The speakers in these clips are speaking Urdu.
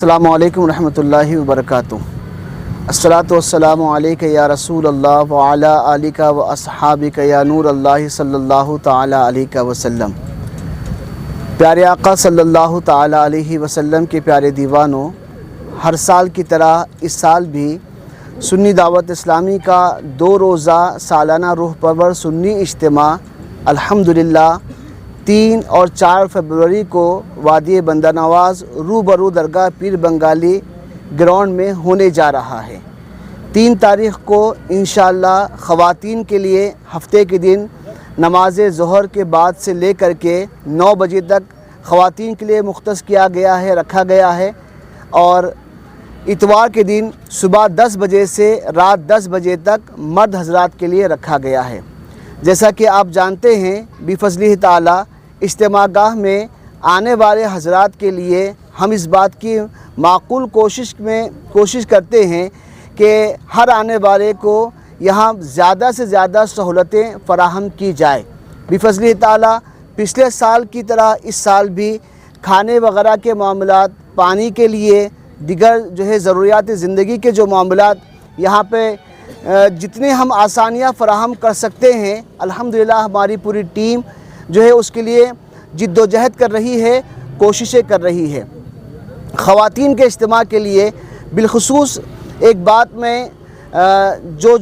السلام علیکم ورحمۃ اللہ وبرکاتہ۔ الصلاۃ والسلام علیک یا رسول اللہ وعلی آلک و اصحابک یا نور اللہ صلی اللہ تعالی علیہ وسلم۔ پیارے آقا صلی اللہ تعالی علیہ وسلم کے پیارے دیوانوں، ہر سال کی طرح اس سال بھی سنی دعوت اسلامی کا 2 روزہ سالانہ روح پرور سنی اجتماع الحمدللہ 3 اور 4 فروری کو وادی بندہ نواز روبرو درگاہ پیر بنگالی گراؤنڈ میں ہونے جا رہا ہے۔ 3 تاریخ کو انشاءاللہ خواتین کے لیے ہفتے کے دن نماز ظہر کے بعد سے لے کر کے 9 بجے تک خواتین کے لیے مختص کیا گیا ہے، رکھا گیا ہے، اور اتوار کے دن صبح 10 بجے سے رات 10 بجے تک مرد حضرات کے لیے رکھا گیا ہے۔ جیسا کہ آپ جانتے ہیں بفضلہ تعالی اجتماع گاہ میں آنے والے حضرات کے لیے ہم اس بات کی معقول کوشش کرتے ہیں کہ ہر آنے والے کو یہاں زیادہ سے زیادہ سہولتیں فراہم کی جائے۔ بفضلہ تعالی پچھلے سال کی طرح اس سال بھی کھانے وغیرہ کے معاملات، پانی کے لیے دیگر ضروریات زندگی کے جو معاملات یہاں پہ جتنے ہم آسانیاں فراہم کر سکتے ہیں الحمدللہ ہماری پوری ٹیم اس کے لیے جد و جہد کر رہی ہے، کوششیں کر رہی ہے۔ خواتین کے اجتماع کے لیے بالخصوص ایک بات میں جو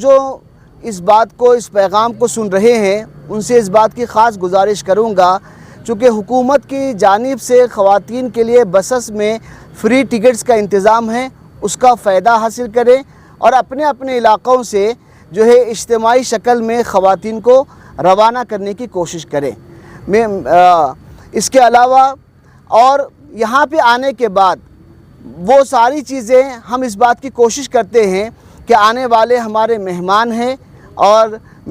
اس پیغام کو سن رہے ہیں ان سے اس بات کی خاص گزارش کروں گا، چونکہ حکومت کی جانب سے خواتین کے لیے بسس میں فری ٹکٹس کا انتظام ہے، اس کا فائدہ حاصل کریں اور اپنے اپنے علاقوں سے اجتماعی شکل میں خواتین کو روانہ کرنے کی کوشش کریں۔ اس کے علاوہ اور یہاں پہ آنے کے بعد وہ ساری چیزیں ہم اس بات کی کوشش کرتے ہیں کہ آنے والے ہمارے مہمان ہیں اور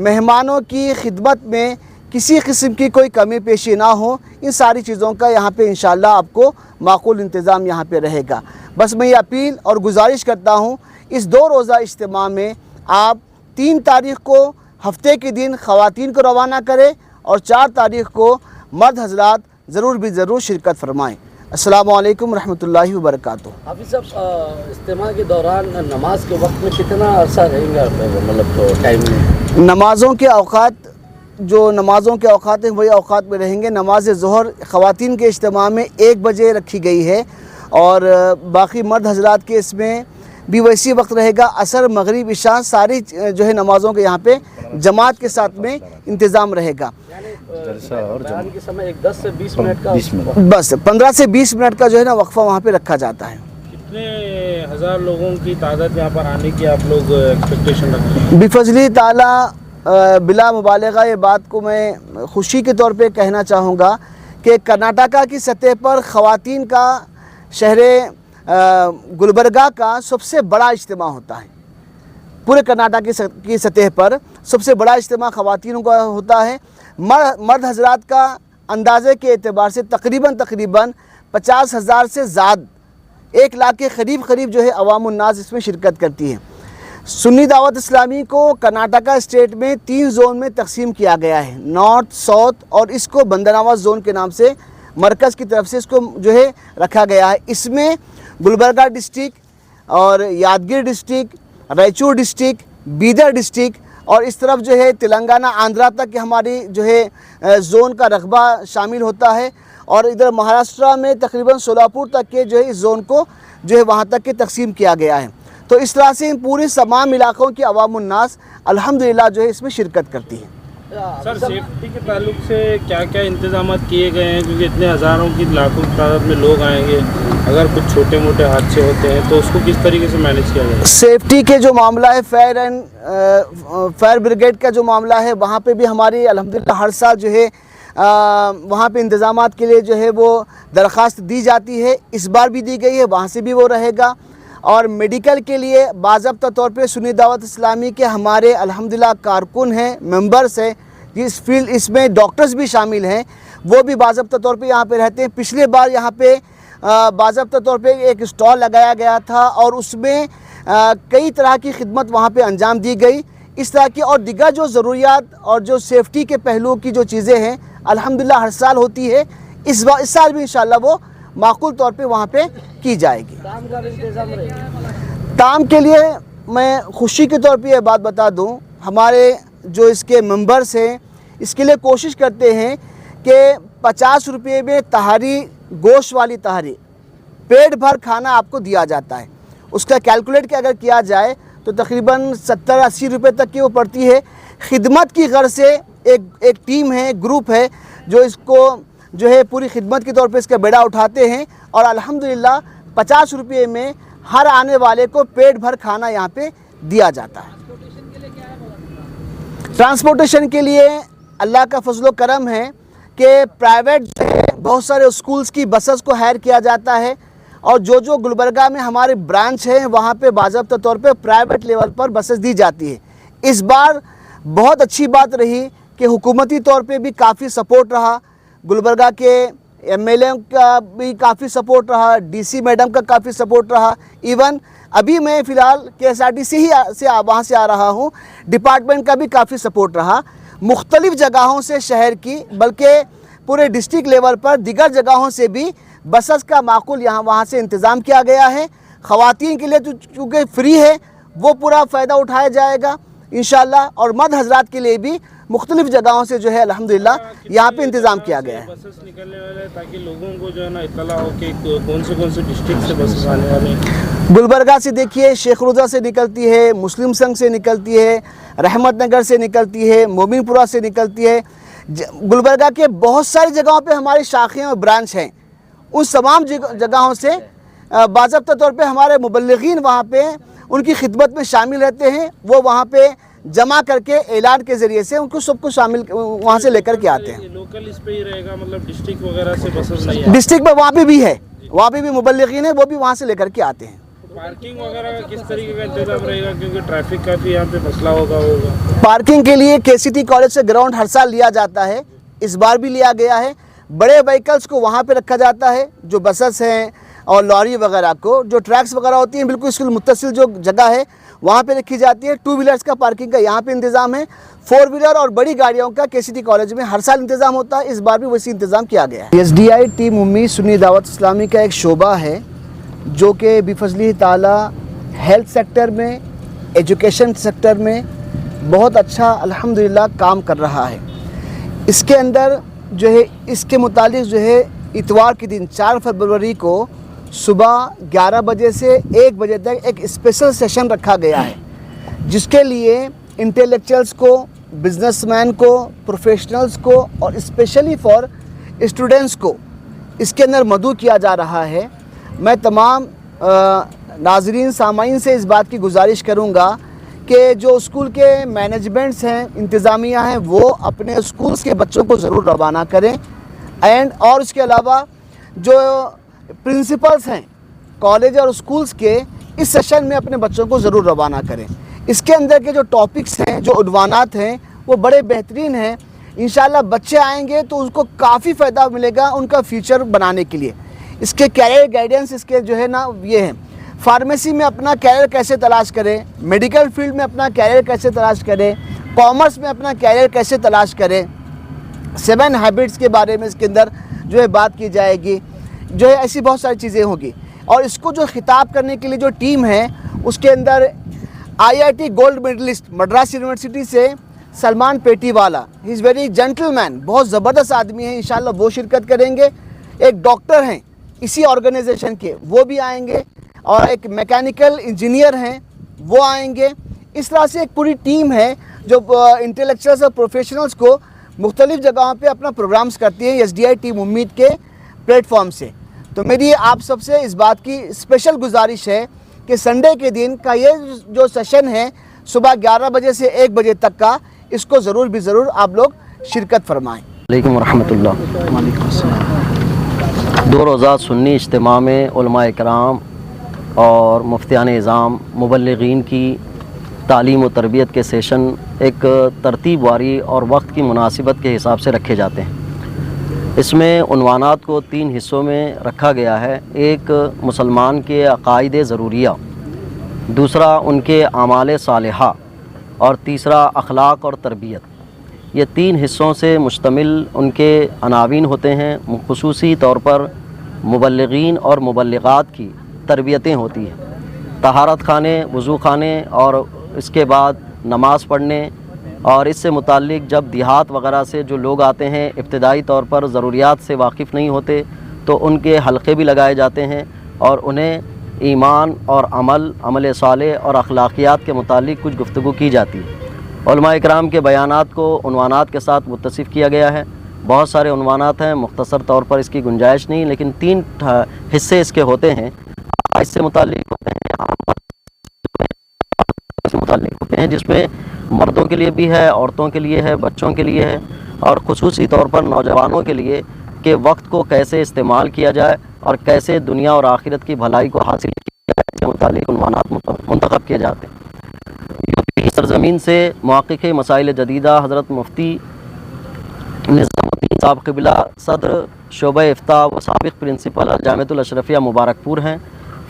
مہمانوں کی خدمت میں کسی قسم کی کوئی کمی پیشی نہ ہو، ان ساری چیزوں کا یہاں پہ انشاءاللہ آپ کو معقول انتظام یہاں پہ رہے گا۔ بس میں یہ اپیل اور گزارش کرتا ہوں اس 2 روزہ اجتماع میں آپ 3 تاریخ کو ہفتے کے دن خواتین کو روانہ کریں اور 4 تاریخ کو مرد حضرات ضرور شرکت فرمائیں۔ السلام علیکم ورحمۃ اللہ وبرکاتہ۔ حافظ صاحب، اجتماع کے دوران نماز کے وقت میں کتنا عرصہ رہیں گا ٹائم میں؟ نمازوں کے اوقات ہیں وہی اوقات میں رہیں گے۔ نماز ظہر خواتین کے اجتماع میں 1 بجے رکھی گئی ہے اور باقی مرد حضرات کے اس میں بھی ویسی وقت رہے گا۔ عصر، مغرب، عشاء ساری نمازوں کے یہاں پہ جماعت کے ساتھ میں انتظام رہے گا۔ بیان کے سمے 10 سے 20 منٹ کا بس 15 سے 20 منٹ کا وقفہ وہاں پہ رکھا جاتا ہے۔ کتنے ہزار لوگوں کی تعداد یہاں پر آنے کی آپ لوگ ایکسپیکٹیشن رکھتے ہیں؟ بفضلہ تعالی بلا مبالغہ یہ بات کو میں خوشی کے طور پہ کہنا چاہوں گا کہ کرناٹکا کی سطح پر خواتین کا شہر گلبرگہ کا سب سے بڑا اجتماع ہوتا ہے۔ پورے کرناٹک کی سطح پر سب سے بڑا اجتماع خواتینوں کا ہوتا ہے۔ مرد حضرات کا اندازے کے اعتبار سے تقریباً 50,000 سے زیادہ 1 لاکھ کے قریب عوام الناس اس میں شرکت کرتی ہے۔ سنی دعوت اسلامی کو کرناٹکا اسٹیٹ میں 3 زون میں تقسیم کیا گیا ہے، نارتھ، ساؤتھ، اور اس کو بندہ نواز زون کے نام سے مرکز کی طرف سے اس کو رکھا گیا ہے۔ اس میں گلبرگہ ڈسٹرکٹ اور Yadgir district, Raichur district, Bidar district اور اس طرف تلنگانہ، آندھرا تک ہماری زون کا رقبہ شامل ہوتا ہے، اور ادھر مہاراشٹرا میں تقریباً سولاپور تک کے اس زون کو وہاں تک کے تقسیم کیا گیا ہے۔ تو اس طرح سے پورے تمام علاقوں کی عوام الناس الحمدللہ اس میں شرکت کرتی ہے۔ سر، سیفٹی کے تعلق سے کیا کیا انتظامات کیے گئے ہیں؟ کیونکہ اتنے ہزاروں کی لاکھوں کی تعداد میں لوگ آئیں گے، اگر کچھ چھوٹے موٹے حادثے ہوتے ہیں تو اس کو کس طریقے سے مینیج کیا جائے؟ سیفٹی کے جو معاملہ ہے، فائر بریگیڈ کا جو معاملہ ہے، وہاں پہ بھی ہماری الحمدللہ ہر سال وہاں پہ انتظامات کے لیے وہ درخواست دی جاتی ہے، اس بار بھی دی گئی ہے، وہاں سے بھی وہ رہے گا۔ اور میڈیکل کے لیے باضابطہ طور پہ سنی دعوت اسلامی کے ہمارے الحمدللہ کارکن ہیں، ممبرز ہیں، اس فیلڈ اس میں ڈاکٹرز بھی شامل ہیں، وہ بھی باضابطہ طور پہ یہاں پہ رہتے ہیں۔ پچھلے بار یہاں پہ باضابطہ طور پہ ایک اسٹال لگایا گیا تھا اور اس میں کئی طرح کی خدمت وہاں پہ انجام دی گئی۔ اس طرح کی اور دیگر جو ضروریات اور جو سیفٹی کے پہلوؤں کی جو چیزیں ہیں الحمدللہ ہر سال ہوتی ہے، اس سال بھی انشاءاللہ وہ معقول طور پہ وہاں پہ کی جائے گی۔ کام کا بھی انتظام رہے گا؟ کام کے لیے میں خوشی کے طور پہ یہ بات بتا دوں، ہمارے جو اس کے ممبرس ہیں اس کے لیے کوشش کرتے ہیں کہ 50 روپے میں تہاری، گوشت والی تہاری، پیٹ بھر کھانا آپ کو دیا جاتا ہے۔ اس کا کیلکولیٹ کہ اگر کیا جائے تو تقریباً 70-80 روپے تک کی وہ پڑتی ہے۔ خدمت کی غرض سے ایک ٹیم ہے، گروپ ہے جو اس کو جو ہے پوری خدمت کے طور پہ اس کا بیڑا اٹھاتے ہیں، اور الحمدللہ 50 روپے میں ہر آنے والے کو پیٹ بھر کھانا یہاں پہ دیا جاتا ہے۔ ٹرانسپورٹیشن کے لیے اللہ کا فضل و کرم ہے کہ پرائیویٹ بہت سارے اسکولز کی بسز کو ہائر کیا جاتا ہے، اور جو گلبرگہ میں ہمارے برانچ ہیں وہاں پہ باضابطہ طور پہ پرائیویٹ لیول پر بسز دی جاتی ہے۔ اس بار بہت اچھی بات رہی کہ حکومتی طور پہ بھی کافی سپورٹ رہا، گلبرگہ کے ایم ایل اے کا بھی کافی سپورٹ رہا، ڈی سی میڈم کا کافی سپورٹ رہا، ایون ابھی میں فی الحال KSRTC ہی سے وہاں سے آ رہا ہوں، ڈپارٹمنٹ کا بھی کافی سپورٹ رہا۔ مختلف جگہوں سے شہر کی بلکہ پورے ڈسٹرکٹ لیول پر دیگر جگہوں سے بھی بسز کا معقول وہاں سے انتظام کیا گیا ہے۔ خواتین کے لیے تو چونکہ فری ہے وہ پورا فائدہ اٹھایا جائے گا انشاءاللہ، اور مرد حضرات کے لیے بھی مختلف جگہوں سے جو ہے الحمدللہ یہاں پہ انتظام کیا گیا ہے۔ بسز نکلنے والے ہیں تاکہ لوگوں کو جو ہے نا اطلاع ہو کہ کون سے ڈسٹرکٹ سے بسز آنے والے ہیں۔ گلبرگہ سے دیکھیے شیخ روضہ سے نکلتی ہے، مسلم سنگھ سے نکلتی ہے، رحمت نگر سے نکلتی ہے، مومن پورہ سے نکلتی ہے۔ گلبرگہ کے بہت ساری جگہوں پہ ہماری شاخیں اور برانچ ہیں، ان تمام جگہوں سے باضابطہ طور پہ ہمارے مبلغین وہاں پہ ان کی خدمت میں شامل رہتے ہیں، وہ وہاں پہ جمع کر کے اعلان کے ذریعے سے ان کو سب کو شامل وہاں سے لے کر کے آتے ہیں۔ لوکل اس پہ ہی رہے گا، مطلب ڈسٹرکٹ وغیرہ سے بسز نہیں آئے؟ ڈسٹرکٹ میں وہاں پہ بھی ہے، وہاں پہ بھی مبلغین ہیں، وہ بھی وہاں سے لے کر کے آتے ہیں۔ پارکنگ وغیرہ کا کس طریقے کا انتظام رہے گا، کیونکہ ٹریفک کا بھی یہاں پہ مسئلہ ہوگا؟ پارکنگ کے لیے KCT کالج سے گراؤنڈ ہر سال لیا جاتا ہے، اس بار بھی لیا گیا ہے۔ بڑے وہیکلز کو وہاں پہ رکھا جاتا ہے، جو بسز ہیں اور لاری وغیرہ کو، جو ٹریکس وغیرہ ہوتی ہیں بالکل اس کے متصل جو جگہ ہے وہاں پہ رکھی جاتی ہے۔ 2 ویلرز کا پارکنگ کا یہاں پہ انتظام ہے، 4 ویلر اور بڑی گاڑیوں کا KCT کالج میں ہر سال انتظام ہوتا ہے، اس بار بھی ویسی انتظام کیا گیا ہے۔ SDI ٹیم امید سنی دعوت اسلامی کا ایک شعبہ ہے جو کہ بفضلہ تعالی ہیلتھ سیکٹر میں، ایجوکیشن سیکٹر میں بہت اچھا الحمدللہ کام کر رہا ہے۔ اس کے اندر جو ہے اس کے متعلق جو ہے اتوار کے دن 4 فروری کو صبح 11 بجے سے 1 بجے تک ایک اسپیشل سیشن رکھا گیا ہے، جس کے لیے انٹلیکچوئلز کو، بزنس مین کو، پروفیشنلز کو اور اسپیشلی فار اسٹوڈنٹس کو اس کے اندر مدعو کیا جا رہا ہے۔ میں تمام ناظرین سامعین سے اس بات کی گزارش کروں گا کہ جو اسکول کے مینجمنٹس ہیں، انتظامیہ ہیں، وہ اپنے اسکولز کے بچوں کو ضرور روانہ کریں، اور اس کے علاوہ جو پرنسپلز ہیں کالج اور اسکولز کے اس سیشن میں اپنے بچوں کو ضرور روانہ کریں۔ اس کے اندر کے جو ٹاپکس ہیں، جو عنوانات ہیں، وہ بڑے بہترین ہیں۔ انشاءاللہ بچے آئیں گے تو ان کو کافی فائدہ ملے گا ان کا فیوچر بنانے کے لیے۔ اس کے کیریئر گائیڈنس اس کے جو ہے نا یہ ہیں، فارمیسی میں اپنا کیریئر کیسے تلاش کریں، میڈیکل فیلڈ میں اپنا کیریئر کیسے تلاش کریں، کامرس میں اپنا کیریئر کیسے تلاش کریں، 7 ہیبٹس کے بارے میں اس کے اندر جو ہے بات کی جائے گی، جو ہے ایسی بہت ساری چیزیں ہوں گی۔ اور اس کو جو خطاب کرنے کے لیے جو ٹیم ہے اس کے اندر IIT gold medalist Madras university سے سلمان پیٹی والا، ہی از ویری جینٹل مین، بہت زبردست آدمی ہیں، انشاءاللہ وہ شرکت کریں گے۔ ایک ڈاکٹر ہیں اسی آرگنائزیشن کے، وہ بھی آئیں گے، اور ایک میکینیکل انجینئر ہیں وہ آئیں گے۔ اس طرح سے ایک پوری ٹیم ہے جو انٹلیکچوئلز اور پروفیشنلز کو مختلف جگہوں پہ اپنا پروگرامز کرتی ہیں SDI ٹیم امید کے پلیٹ فارم سے۔ تو میری آپ سب سے اس بات کی اسپیشل گزارش ہے کہ سنڈے کے دن کا یہ جو سیشن ہے صبح 11 بجے سے 1 بجے تک کا، اس کو ضرور بھی ضرور آپ لوگ شرکت فرمائیں۔ علیکم ورحمۃ اللہ۔ وعلیکم السلام۔ 2 روزہ سنی اجتماع میں علماء کرام اور مفتیان اعظام مبلغین کی تعلیم و تربیت کے سیشن ایک ترتیب واری اور وقت کی مناسبت کے حساب سے رکھے جاتے ہیں۔ اس میں عنوانات کو 3 حصوں میں رکھا گیا ہے۔ ایک مسلمان کے عقائد ضروریہ، دوسرا ان کے اعمال صالحہ، اور تیسرا اخلاق اور تربیت۔ یہ 3 حصوں سے مشتمل ان کے عناوین ہوتے ہیں۔ خصوصی طور پر مبلغین اور مبلغات کی تربیتیں ہوتی ہیں۔ طہارت خانے، وضو خانے اور اس کے بعد نماز پڑھنے، اور اس سے متعلق جب دیہات وغیرہ سے جو لوگ آتے ہیں ابتدائی طور پر ضروریات سے واقف نہیں ہوتے تو ان کے حلقے بھی لگائے جاتے ہیں اور انہیں ایمان اور عمل صالح اور اخلاقیات کے متعلق کچھ گفتگو کی جاتی ہے۔ علماء اکرام کے بیانات کو عنوانات کے ساتھ متصف کیا گیا ہے۔ بہت سارے عنوانات ہیں، مختصر طور پر اس کی گنجائش نہیں، لیکن 3 حصے اس کے ہوتے ہیں۔ اس سے متعلق ہوتے ہیں جس میں مردوں کے لیے بھی ہے، عورتوں کے لیے ہے، بچوں کے لیے ہے، اور خصوصی طور پر نوجوانوں کے لیے کہ وقت کو کیسے استعمال کیا جائے اور کیسے دنیا اور آخرت کی بھلائی کو حاصل کیا جائے، اس کے متعلق عنوانات منتخب کیے جاتے ہیں۔ یوپی کی سرزمین سے محقق مسائل جدیدہ حضرت مفتی نظام الدین صاحب قبلہ صدر شعبہ افتاء و سابق پرنسپل جامعۃ الاشرفیہ مبارک پور ہیں،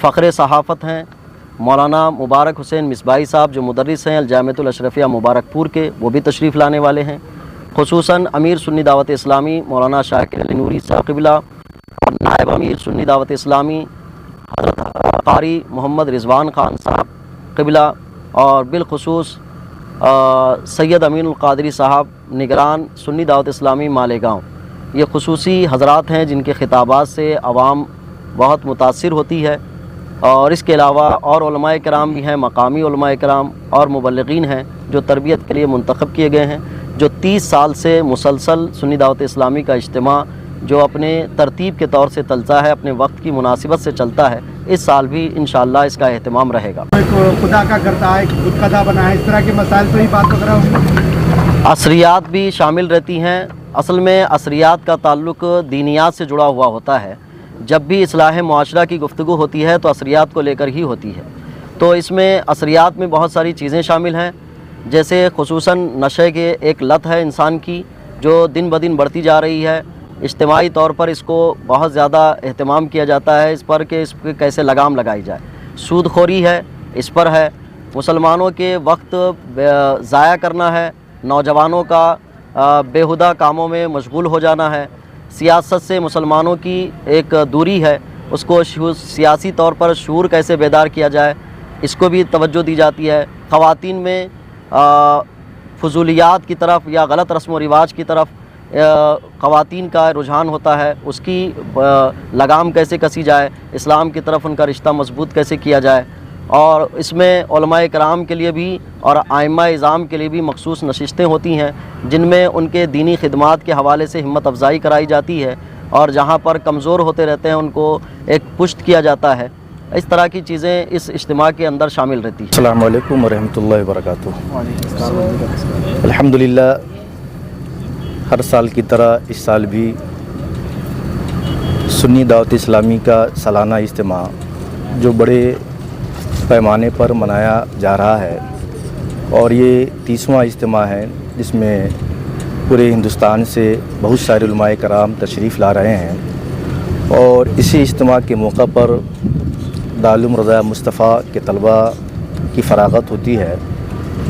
فخر صحافت ہیں مولانا مبارک حسین مصباحی صاحب جو مدرس ہیں الجامعۃ الاشرفیہ مبارک پور کے، وہ بھی تشریف لانے والے ہیں۔ خصوصاً امیر سنی دعوت اسلامی مولانا شاکر علی نوری صاحب قبلہ اور نائب امیر سنی دعوت اسلامی حضرت قاری محمد رضوان خان صاحب قبلہ، اور بالخصوص سید امین القادری صاحب نگران سنی دعوت اسلامی مالیگاؤں، یہ خصوصی حضرات ہیں جن کے خطابات سے عوام بہت متاثر ہوتی ہے۔ اور اس کے علاوہ اور علماء کرام بھی ہیں، مقامی علماء کرام اور مبلغین ہیں جو تربیت کے لیے منتخب کیے گئے ہیں، جو 30 سال سے مسلسل سنی دعوت اسلامی کا اجتماع جو اپنے ترتیب کے طور سے چلتا ہے، اپنے وقت کی مناسبت سے چلتا ہے، اس سال بھی انشاءاللہ اس کا اہتمام رہے گا۔ خدا کا کرتا ہے، خود کا بنا ہے، اس طرح کے مسائل پہ ہی بات وغیرہ ہوگی۔ عصریات بھی شامل رہتی ہیں۔ اصل میں عصریات کا تعلق دینیات سے جڑا ہوا ہوتا ہے۔ جب بھی اصلاح معاشرہ کی گفتگو ہوتی ہے تو عصریات کو لے کر ہی ہوتی ہے، تو اس میں عصریات میں بہت ساری چیزیں شامل ہیں، جیسے خصوصاً نشے کے ایک لت ہے انسان کی جو دن بدن بڑھتی جا رہی ہے۔ اجتماعی طور پر اس کو بہت زیادہ اہتمام کیا جاتا ہے اس پر کہ اس پہ کیسے لگام لگائی جائے۔ سود خوری ہے، اس پر ہے۔ مسلمانوں کے وقت ضائع کرنا ہے، نوجوانوں کا بیہودہ کاموں میں مشغول ہو جانا ہے۔ سیاست سے مسلمانوں کی ایک دوری ہے، اس کو سیاسی طور پر شعور کیسے بیدار کیا جائے، اس کو بھی توجہ دی جاتی ہے۔ خواتین میں فضولیات کی طرف یا غلط رسم و رواج کی طرف خواتین کا رجحان ہوتا ہے، اس کی لگام کیسے کسی جائے، اسلام کی طرف ان کا رشتہ مضبوط کیسے کیا جائے۔ اور اس میں علماء کرام کے لیے بھی اور ائمہ اعظام کے لیے بھی مخصوص نشستیں ہوتی ہیں جن میں ان کے دینی خدمات کے حوالے سے ہمت افزائی کرائی جاتی ہے، اور جہاں پر کمزور ہوتے رہتے ہیں ان کو ایک پشت کیا جاتا ہے۔ اس طرح کی چیزیں اس اجتماع کے اندر شامل رہتی ہیں۔ السلام علیکم ورحمۃ اللہ وبرکاتہ۔ الحمدللہ ہر سال کی طرح اس سال بھی سنی دعوت اسلامی کا سالانہ اجتماع جو بڑے پیمانے پر منایا جا رہا ہے، اور یہ 30واں اجتماع ہے جس میں پورے ہندوستان سے بہت سارے علماء کرام تشریف لا رہے ہیں، اور اسی اجتماع کے موقع پر دارالعلوم رضا مصطفیٰ کے طلباء کی فراغت ہوتی ہے،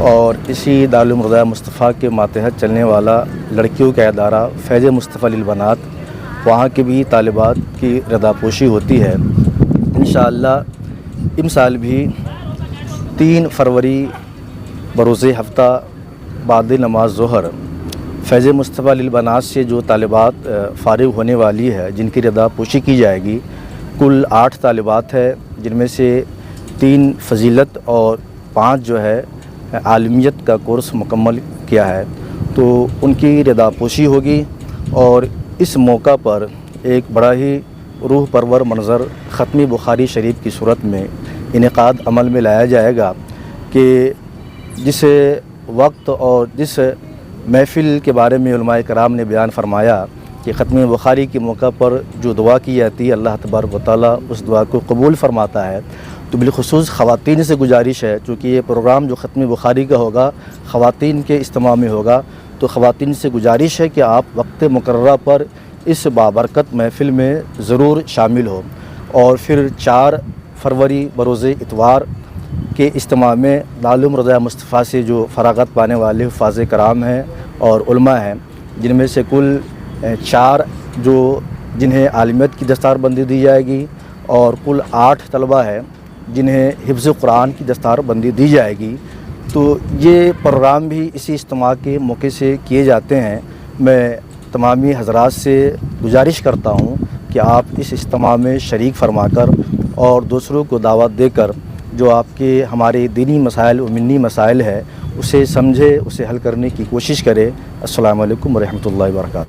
اور اسی دارالعلوم رضا مصطفیٰ کے ماتحت چلنے والا لڑکیوں کا ادارہ فیض مصطفیٰ للبنات، وہاں کے بھی طالبات کی رضا پوشی ہوتی ہے۔ انشاءاللہ امسال بھی 3 فروری بروز ہفتہ بعد نماز ظہر فیض مصطفیٰ للبنات سے جو طالبات فارغ ہونے والی ہے، جن کی رضا پوشی کی جائے گی، کل 8 طالبات ہے، جن میں سے 3 فضیلت اور 5 جو ہے عالمیت کا کورس مکمل کیا ہے، تو ان کی رضا پوشی ہوگی۔ اور اس موقع پر ایک بڑا ہی روح پرور منظر ختم بخاری شریف کی صورت میں انعقاد عمل میں لایا جائے گا کہ جس وقت اور جس محفل کے بارے میں علماء کرام نے بیان فرمایا کہ ختم بخاری کے موقع پر جو دعا کی جاتی ہے اللہ تبارک و تعالیٰ اس دعا کو قبول فرماتا ہے، تو بالخصوص خواتین سے گزارش ہے، چونکہ یہ پروگرام جو ختم بخاری کا ہوگا خواتین کے اجتماع میں ہوگا، تو خواتین سے گزارش ہے کہ آپ وقت مقررہ پر اس بابرکت محفل میں ضرور شامل ہو۔ اور پھر 4 فروری بروز اتوار کے اجتماع میں دارالعلوم رضا مصطفیٰ سے جو فراغت پانے والے حفاظ کرام ہیں اور علماء ہیں، جن میں سے کل 4 جو جنہیں عالمیت کی دستار بندی دی جائے گی، اور کل 8 طلبہ ہیں جنہیں حفظ قرآن کی دستار بندی دی جائے گی۔ تو یہ پروگرام بھی اسی اجتماع کے موقع سے کیے جاتے ہیں۔ میں تمامی حضرات سے گزارش کرتا ہوں کہ آپ اس اجتماع میں شریک فرما کر اور دوسروں کو دعوت دے کر جو آپ کے ہمارے دینی مسائل و ملنی مسائل ہے اسے سمجھے، اسے حل کرنے کی کوشش کرے۔ السلام علیکم ورحمۃ اللہ وبرکاتہ۔